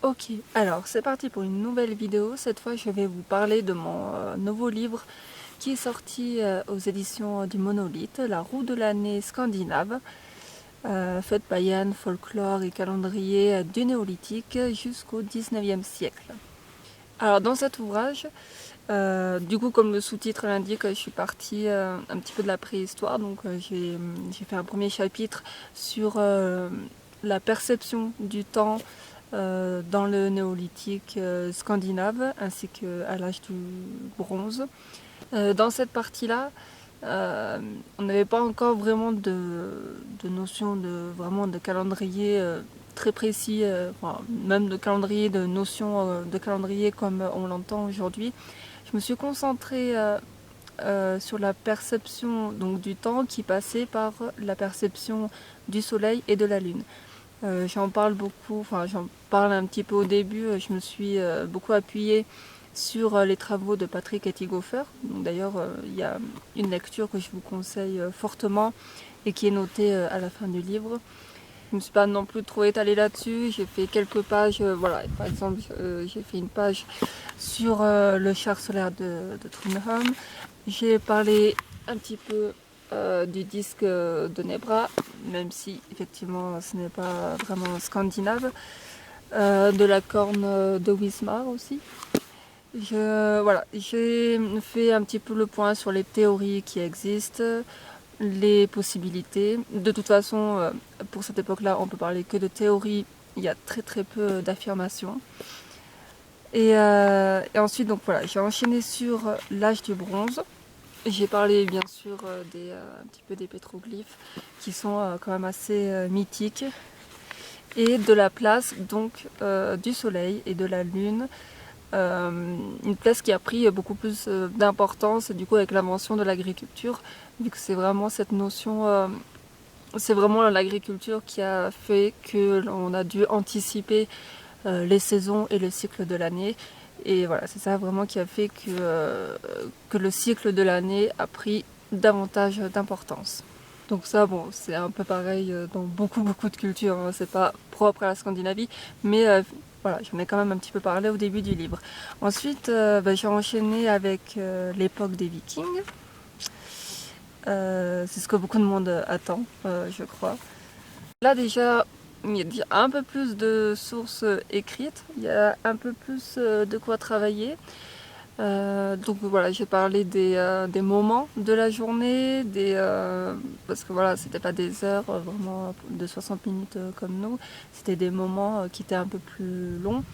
Ok, alors c'est parti pour une nouvelle vidéo. Cette fois, je vais vous parler de mon nouveau livre qui est sorti aux éditions du Monolithe, La roue de l'année scandinave, fête païenne, folklore et calendrier du néolithique jusqu'au 19e siècle. Alors dans cet ouvrage, du coup comme le sous-titre l'indique, je suis partie un petit peu de la préhistoire, donc j'ai fait un premier chapitre sur la perception du temps dans le néolithique scandinave ainsi qu'à l'âge du bronze. Dans cette partie-là, on n'avait pas encore vraiment de notion vraiment de calendrier très précis, enfin, même de calendrier, de notion de calendrier comme on l'entend aujourd'hui. Je me suis concentrée sur la perception donc, du temps qui passait par la perception du soleil et de la lune. J'en parle beaucoup, enfin j'en parle un petit peu au début, je me suis beaucoup appuyée sur les travaux de Patrick Ettighofer. D'ailleurs, il y a une lecture que je vous conseille fortement et qui est notée à la fin du livre. Je ne me suis pas non plus trop étalée là-dessus, j'ai fait quelques pages, voilà, par exemple j'ai fait une page sur le char solaire de Trondheim. J'ai parlé un petit peu du disque de Nebra, même si effectivement ce n'est pas vraiment scandinave, de la corne de Wismar aussi. Voilà, j'ai fait un petit peu le point sur les théories qui existent, les possibilités. De toute façon, pour cette époque-là, on peut parler que de théories, il y a très très peu d'affirmations. Et ensuite, donc voilà, j'ai enchaîné sur l'âge du bronze. J'ai parlé bien sûr un petit peu des pétroglyphes qui sont quand même assez mythiques et de la place donc du soleil et de la lune, une place qui a pris beaucoup plus d'importance du coup avec l'invention de l'agriculture, vu que c'est vraiment cette notion, c'est vraiment l'agriculture qui a fait que l'on a dû anticiper les saisons et le cycle de l'année. Et voilà, c'est ça vraiment qui a fait que le cycle de l'année a pris davantage d'importance. Donc ça, bon, c'est un peu pareil dans beaucoup de cultures, hein. C'est pas propre à la Scandinavie, mais voilà, j'en ai quand même un petit peu parlé au début du livre. Ensuite, j'ai enchaîné avec l'époque des Vikings. C'est ce que beaucoup de monde attend, je crois. Là déjà, il y a déjà un peu plus de sources écrites, il y a un peu plus de quoi travailler. Donc voilà, j'ai parlé des moments de la journée, parce que voilà, c'était pas des heures vraiment de 60 minutes comme nous, c'était des moments qui étaient un peu plus longs.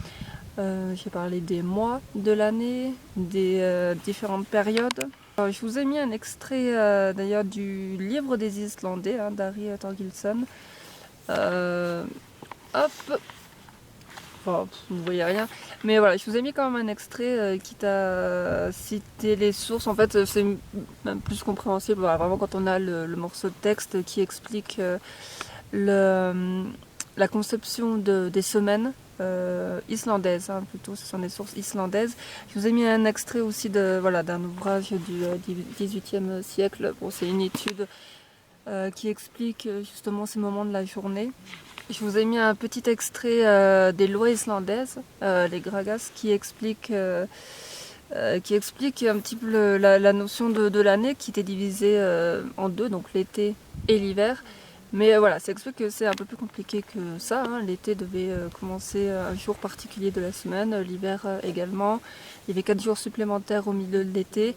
J'ai parlé des mois de l'année, des différentes périodes. Je vous ai mis un extrait d'ailleurs du livre des Islandais, hein, d'Ari Thorgilsson. Euh, Hop, enfin, vous ne voyez rien. Mais voilà, je vous ai mis quand même un extrait qui t'a cité les sources. En fait, c'est même plus compréhensible, voilà, vraiment quand on a le morceau de texte qui explique le, la conception des semaines islandaises, hein, plutôt, ce sont des sources islandaises. Je vous ai mis un extrait aussi voilà, d'un ouvrage du XVIIIe siècle. Bon, c'est une étude qui explique justement ces moments de la journée. Je vous ai mis un petit extrait des lois islandaises, les Gragas, qui explique un petit peu la notion de l'année qui était divisée en deux, donc l'été et l'hiver. Mais voilà, ça explique que c'est un peu plus compliqué que ça, hein. L'été devait commencer un jour particulier de la semaine, l'hiver également. Il y avait 4 jours supplémentaires au milieu de l'été.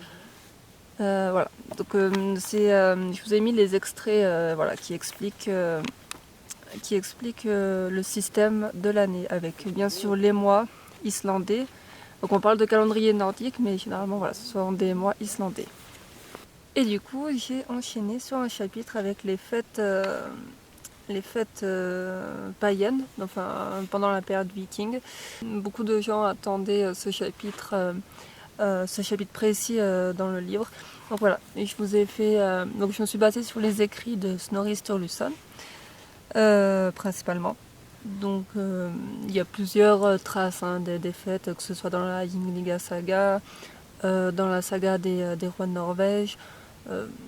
Voilà, donc je vous ai mis les extraits voilà, qui explique le système de l'année, avec bien sûr les mois islandais. Donc on parle de calendrier nordique, mais généralement voilà, ce sont des mois islandais. Et du coup, j'ai enchaîné sur un chapitre avec les fêtes païennes, enfin pendant la période viking. Beaucoup de gens attendaient ce chapitre précis dans le livre. Donc voilà, et je vous ai fait, donc je me suis basée sur les écrits de Snorri Sturluson. Principalement. Donc il y a plusieurs traces hein, des fêtes, que ce soit dans la Ynglinga saga, dans la saga des rois de Norvège,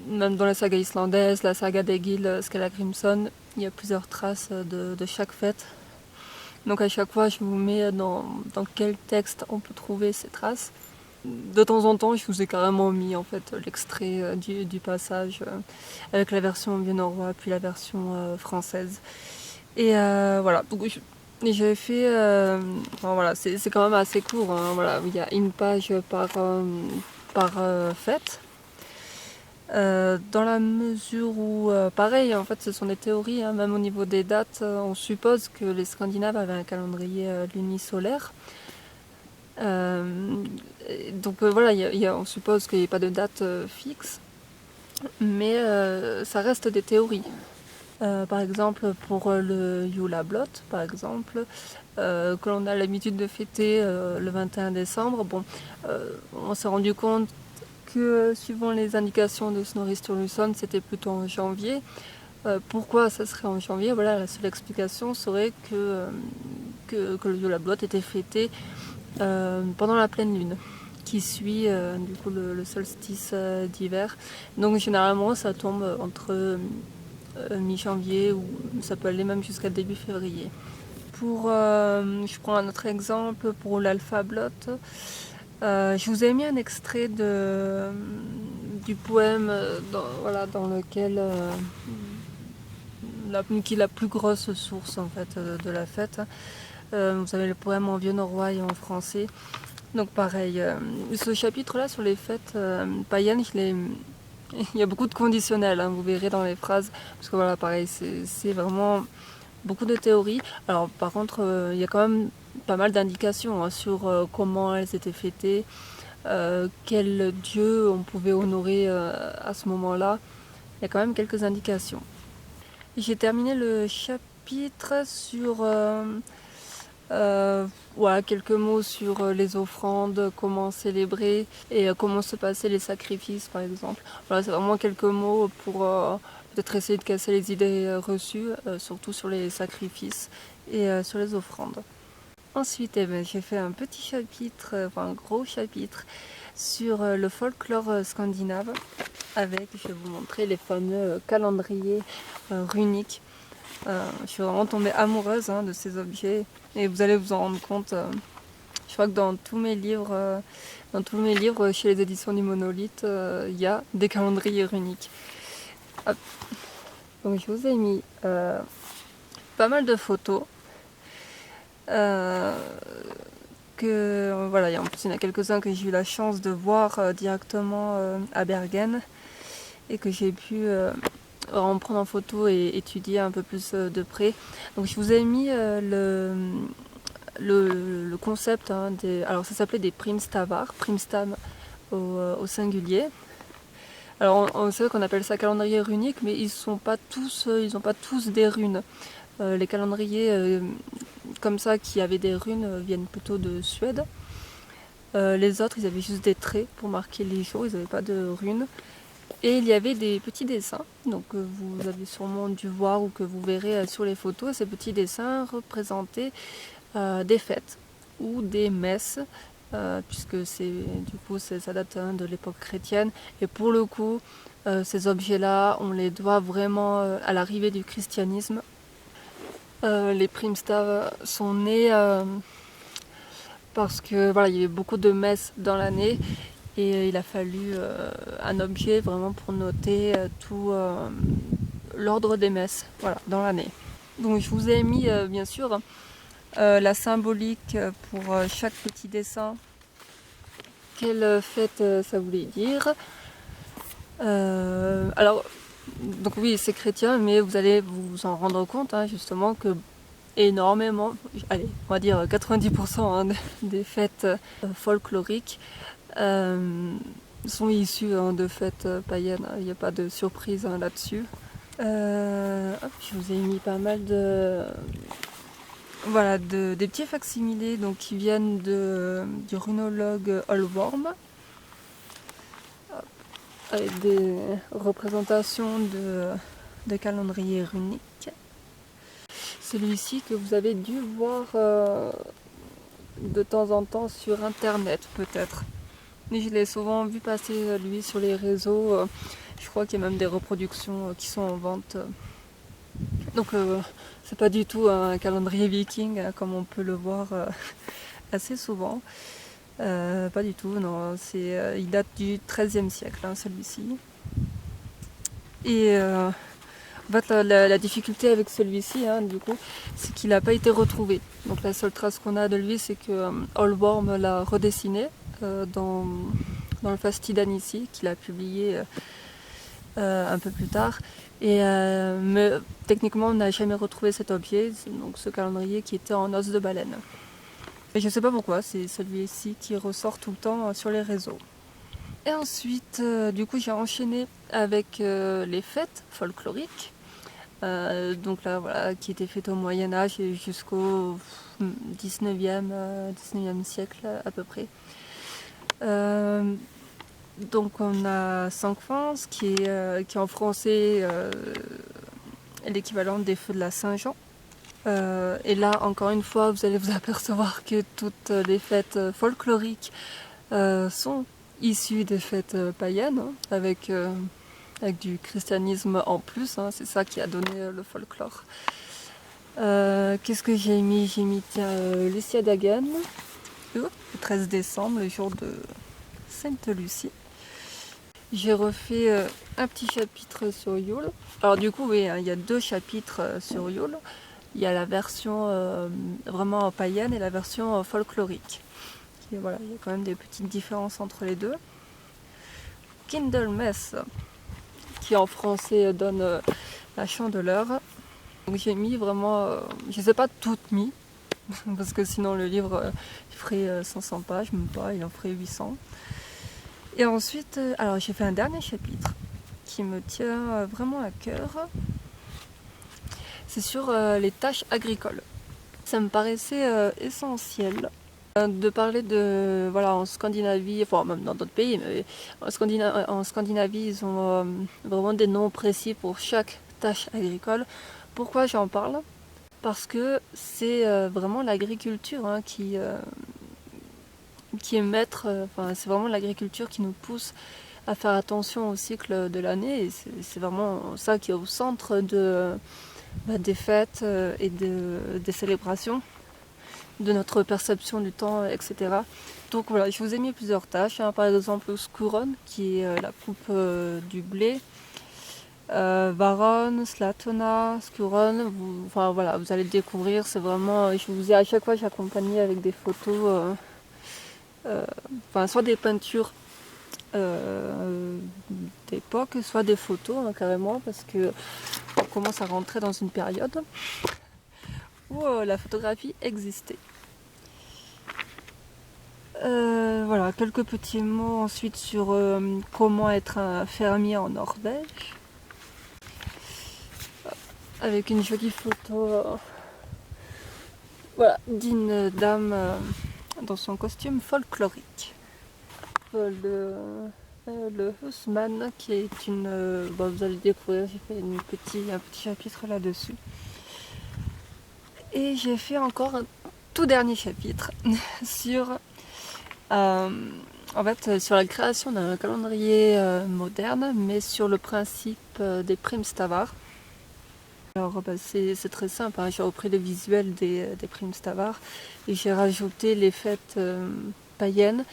même dans la saga islandaise, la saga d'Egil Skallagrimson, il y a plusieurs traces de chaque fête. Donc à chaque fois, je vous mets dans quel texte on peut trouver ces traces. De temps en temps, je vous ai carrément mis en fait l'extrait du passage avec la version vieux norrois puis la version française. Et voilà, donc j'avais fait, enfin, voilà, c'est quand même assez court, hein, voilà, il y a une page par fête. Dans la mesure où, pareil, en fait, ce sont des théories, hein, même au niveau des dates, on suppose que les Scandinaves avaient un calendrier lunisolaire. Donc voilà, on suppose qu'il n'y a pas de date fixe, mais ça reste des théories. Par exemple, pour le Yule Blot, par exemple, que l'on a l'habitude de fêter le 21 décembre, bon, on s'est rendu compte que suivant les indications de Snorri Sturluson, c'était plutôt en janvier. Pourquoi ça serait en janvier? Voilà, la seule explication serait que le Yule Blot était fêté pendant la pleine lune qui suit du coup le solstice d'hiver. Donc généralement ça tombe entre mi-janvier ou ça peut aller même jusqu'à début février. Je prends un autre exemple pour l'Alpha Blot. Je vous ai mis un extrait du poème dans lequel qui est la plus grosse source en fait de la fête. Vous avez le poème en vieux norrois et en français. Donc pareil, ce chapitre-là sur les fêtes païennes, il y a beaucoup de conditionnels, hein, vous verrez dans les phrases, parce que voilà, pareil, c'est vraiment beaucoup de théories. Alors par contre, il y a quand même pas mal d'indications hein, sur comment elles étaient fêtées, quel dieu on pouvait honorer à ce moment-là. Il y a quand même quelques indications. J'ai terminé le chapitre sur voilà, quelques mots sur les offrandes, comment célébrer et comment se passaient les sacrifices par exemple. Voilà, c'est vraiment quelques mots pour peut-être essayer de casser les idées reçues, surtout sur les sacrifices et sur les offrandes. Ensuite, j'ai fait un petit chapitre, enfin un gros chapitre, sur le folklore scandinave, avec, je vais vous montrer les fameux calendriers runiques. Je suis vraiment tombée amoureuse hein, de ces objets et vous allez vous en rendre compte. Je crois que dans tous mes livres chez les éditions du Monolithe, il y a des calendriers runiques. Hop. Donc je vous ai mis pas mal de photos. Voilà, en plus il y en a quelques-uns que j'ai eu la chance de voir directement à Bergen et que j'ai pu en prendre en photo et étudier un peu plus de près. Donc je vous ai mis le concept hein, alors ça s'appelait des primstavar, primstam au singulier. Alors on sait qu'on appelle ça calendrier runique, mais ils n'ont pas tous des runes. Les calendriers comme ça qui avaient des runes viennent plutôt de Suède. Les autres, ils avaient juste des traits pour marquer les jours, ils n'avaient pas de runes. Et il y avait des petits dessins, donc vous avez sûrement dû voir ou que vous verrez sur les photos. Ces petits dessins représentaient des fêtes ou des messes, puisque ça date hein, de l'époque chrétienne. Et pour le coup, ces objets-là, on les doit vraiment à l'arrivée du christianisme. Les primstav sont nés parce que voilà, il y avait beaucoup de messes dans l'année et il a fallu un objet vraiment pour noter tout l'ordre des messes voilà, dans l'année. Donc je vous ai mis bien sûr la symbolique pour chaque petit dessin, quelle fête ça voulait dire. Alors donc oui, c'est chrétien, mais vous allez vous en rendre compte hein, justement que énormément, allez, on va dire 90% hein, des fêtes folkloriques sont issues hein, de fêtes païennes. Il n'y a pas de surprise hein, là-dessus. Je vous ai mis pas mal des petits facsimilés donc, qui viennent du runologue Holworm, avec des représentations de calendriers runiques. Celui-ci que vous avez dû voir de temps en temps sur internet peut-être. Mais je l'ai souvent vu passer lui sur les réseaux. Je crois qu'il y a même des reproductions qui sont en vente. Donc c'est pas du tout un calendrier viking comme on peut le voir assez souvent. Pas du tout, non. Il date du XIIIe siècle, hein, celui-ci. Et en fait, la difficulté avec celui-ci, hein, du coup, c'est qu'il n'a pas été retrouvé. Donc la seule trace qu'on a de lui, c'est que Holborn l'a redessiné dans le Fastidan ici, qu'il a publié un peu plus tard. Mais techniquement, on n'a jamais retrouvé cet objet, donc ce calendrier qui était en os de baleine. Et je ne sais pas pourquoi, c'est celui-ci qui ressort tout le temps sur les réseaux. Et ensuite, du coup, j'ai enchaîné avec les fêtes folkloriques. Donc là, voilà, qui étaient faites au Moyen-Âge et jusqu'au 19e siècle à peu près. Donc on a Cinq-Fans qui est en français l'équivalent des feux de la Saint-Jean. Et là, encore une fois, vous allez vous apercevoir que toutes les fêtes folkloriques sont issues des fêtes païennes, hein, avec du christianisme en plus, hein, c'est ça qui a donné le folklore. Qu'est-ce que j'ai mis? J'ai mis Lucia Dagen, le 13 décembre, le jour de Sainte Lucie. J'ai refait un petit chapitre sur Yule. Alors du coup, oui, hein, il y a 2 chapitres sur Yule. Il y a la version vraiment païenne et la version folklorique. Et voilà, il y a quand même des petites différences entre les deux. Candlemas, qui en français donne la chandeleur. Donc j'ai mis vraiment, je ne les ai pas toutes mis, parce que sinon le livre il ferait 500 pages, même pas, il en ferait 800. Et ensuite, alors j'ai fait un dernier chapitre qui me tient vraiment à cœur. C'est sur les tâches agricoles. Ça me paraissait essentiel de parler de, voilà, en Scandinavie, enfin même dans d'autres pays, mais en Scandinavie, ils ont vraiment des noms précis pour chaque tâche agricole. Pourquoi j'en parle? Parce que c'est vraiment l'agriculture hein, qui est maître, c'est vraiment l'agriculture qui nous pousse à faire attention au cycle de l'année, et c'est vraiment ça qui est au centre des fêtes et des célébrations, de notre perception du temps, etc. Donc voilà, je vous ai mis plusieurs tâches, hein, par exemple Skuron, qui est la coupe du blé, Varon, Slatona, Skuron, enfin voilà, vous allez le découvrir, c'est vraiment, je vous ai à chaque fois j'ai accompagné avec des photos, soit des peintures d'époque, soit des photos hein, carrément, parce que on commence à rentrer dans une période où la photographie existait. Voilà, quelques petits mots ensuite sur comment être un fermier en Norvège, avec une jolie photo voilà, d'une dame dans son costume folklorique. Le Husman, qui est une... vous allez le découvrir, j'ai fait un petit chapitre là-dessus. Et j'ai fait encore un tout dernier chapitre sur, sur la création d'un calendrier moderne, mais sur le principe des primstavar. Alors c'est très simple, hein, j'ai repris le visuel des primstavar et j'ai rajouté les fêtes païennes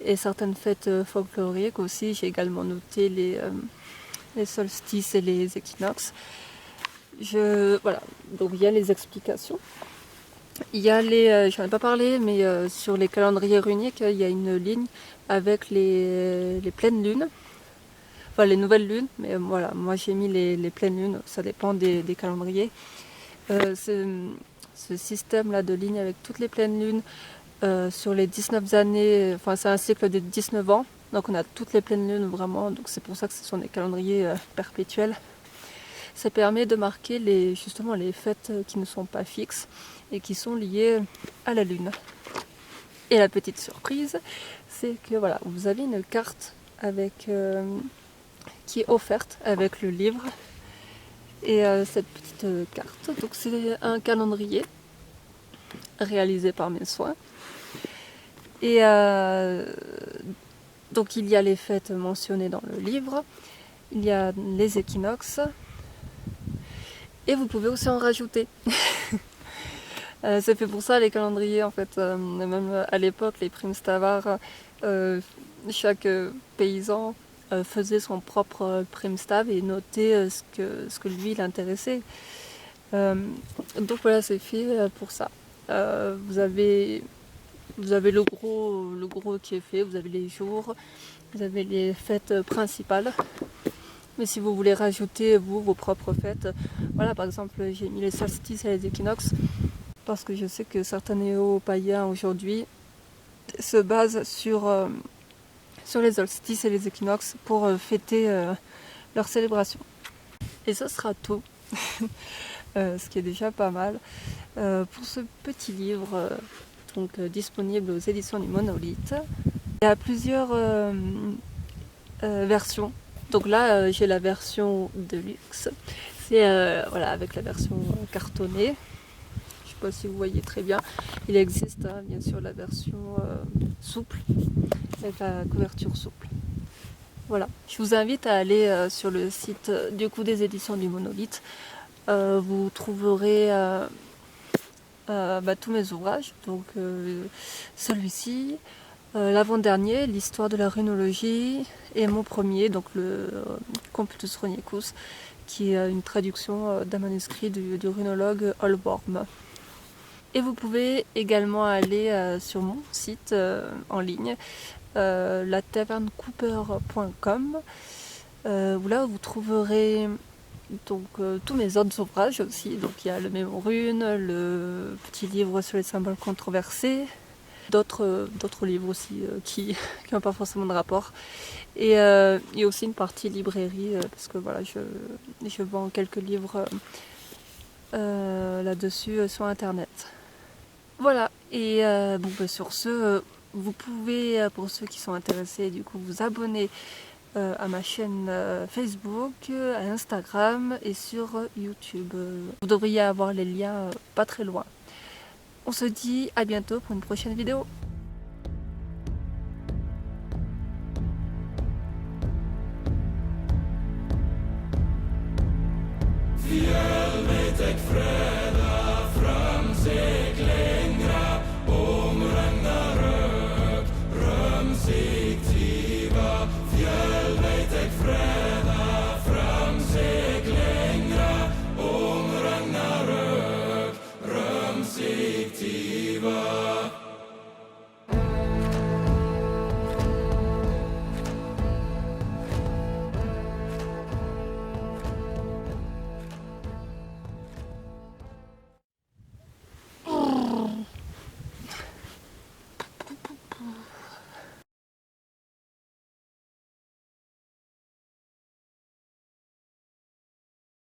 et certaines fêtes folkloriques aussi. J'ai également noté les solstices et les équinoxes. Voilà, donc il y a les explications. Il y a j'en ai pas parlé, mais sur les calendriers runiques, il y a une ligne avec les pleines lunes, enfin les nouvelles lunes, mais voilà, moi j'ai mis les pleines lunes, ça dépend des calendriers. Ce système-là de ligne avec toutes les pleines lunes sur les 19 années, enfin c'est un cycle de 19 ans, donc on a toutes les pleines lunes vraiment, donc c'est pour ça que ce sont des calendriers perpétuels. Ça permet de marquer justement les fêtes qui ne sont pas fixes et qui sont liées à la lune. Et la petite surprise, c'est que voilà, vous avez une carte qui est offerte avec le livre. Et cette petite carte, donc c'est un calendrier réalisé par mes soins. Et donc il y a les fêtes mentionnées dans le livre, il y a les équinoxes, Et vous pouvez aussi en rajouter. C'est fait pour ça les calendriers en fait, même à l'époque les primstavars, chaque paysan faisait son propre primstav et notait ce que lui l'intéressait. Donc voilà, c'est fait pour ça. Vous avez le gros qui est fait, vous avez les jours, vous avez les fêtes principales. Mais si vous voulez rajouter vos propres fêtes, voilà, par exemple j'ai mis les solstices et les équinoxes parce que je sais que certains néo-païens aujourd'hui se basent sur les solstices et les équinoxes pour fêter leur célébration. Et ça sera tout, ce qui est déjà pas mal pour ce petit livre disponible aux éditions du Monolithe. Il y a plusieurs versions. Donc là, j'ai la version de luxe. C'est voilà, avec la version cartonnée. Je ne sais pas si vous voyez très bien. Il existe bien sûr la version souple, avec la couverture souple. Voilà. Je vous invite à aller sur le site des éditions du Monolithe. Vous trouverez tous mes ouvrages. Donc celui-ci, l'avant-dernier, l'histoire de la runologie, et mon premier, donc le Computus Rhonicus, qui est une traduction d'un manuscrit du runologue Holborn. Et vous pouvez également aller sur mon site en ligne, latavernecooper.com, où là vous trouverez tous mes autres ouvrages aussi. Donc il y a le Mémo Rune, le petit livre sur les symboles controversés, d'autres livres aussi qui n'ont pas forcément de rapport. Et il y a aussi une partie librairie, parce que voilà, je vends quelques livres là-dessus sur internet. Voilà, et sur ce, vous pouvez, pour ceux qui sont intéressés, du coup, vous abonner à ma chaîne Facebook, à Instagram et sur YouTube. Vous devriez avoir les liens pas très loin. On se dit à bientôt pour une prochaine vidéo.